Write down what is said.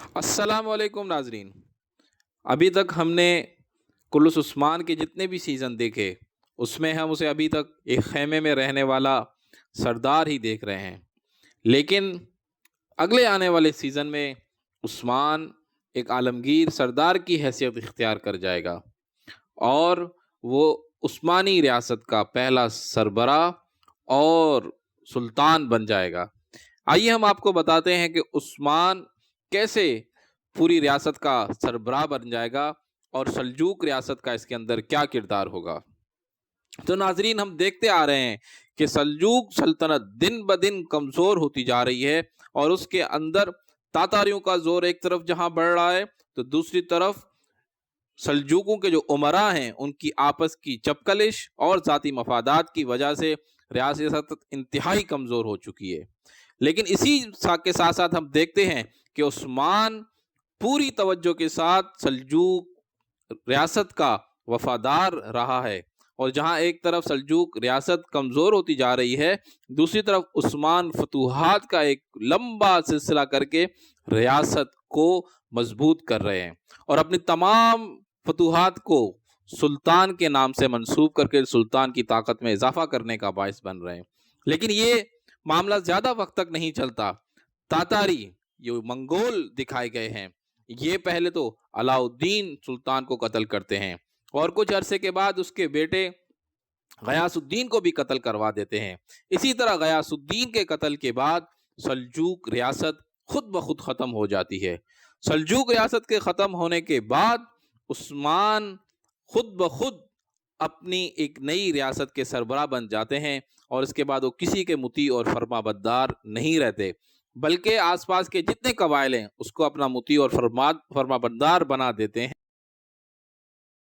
अस्सलाम वालेकुम नाजरीन। अभी तक हमने कुल्लुस उस्मान के जितने भी सीज़न देखे, उसमें हम उसे अभी तक एक खेमे में रहने वाला सरदार ही देख रहे हैं। लेकिन अगले आने वाले सीज़न में उस्मान एक आलमगीर सरदार की हैसियत इख्तियार कर जाएगा और वो उस्मानी रियासत का पहला सरबरा और सुल्तान बन जाएगा। आइए हम आपको बताते हैं कि उस्मान कैसे पूरी रियासत का सरबराह बन जाएगा और सल्जूक रियासत का इसके अंदर क्या किरदार होगा। तो नाजरीन, हम देखते आ रहे हैं कि सल्जूक सल्तनत दिन ब दिन कमज़ोर होती जा रही है और उसके अंदर तातारियों का जोर एक तरफ जहां बढ़ रहा है, तो दूसरी तरफ सल्जूकों के जो उमरा हैं उनकी आपस की चपकलिश और ज़ाती मफादात की वजह से रियासत इंतहाई कमज़ोर हो चुकी है। लेकिन इसी के साथ साथ हम देखते हैं कि उस्मान पूरी तवज्जो के साथ सल्जूक रियासत का वफादार रहा है, और जहां एक तरफ सल्जूक रियासत कमज़ोर होती जा रही है, दूसरी तरफ उस्मान फतूहात का एक लंबा सिलसिला करके रियासत को मजबूत कर रहे हैं और अपनी तमाम फतूहात को सुल्तान के नाम से मंसूब करके सुल्तान की ताकत में इजाफा करने का बायस बन रहे हैं। लेकिन ये मामला ज़्यादा वक्त तक नहीं चलता। तातारी, ये मंगोल दिखाए गए हैं, ये पहले तो अलाउद्दीन सुल्तान को कत्ल करते हैं और कुछ अरसे के बाद उसके बेटे गयासुद्दीन को भी कत्ल करवा देते हैं। इसी तरह गयासुद्दीन के कत्ल के बाद सल्जूक रियासत खुद ब खुद ख़त्म हो जाती है। सल्जूक रियासत के ख़त्म होने के बाद उस्मान खुद ब खुद अपनी एक नई रियासत के सरबराह बन जाते हैं और इसके बाद वो किसी के मुती और फरमाबरदार नहीं रहते, बल्कि आसपास के जितने कबाइल हैं उसको अपना मुती और फरमाबरदार बना देते हैं।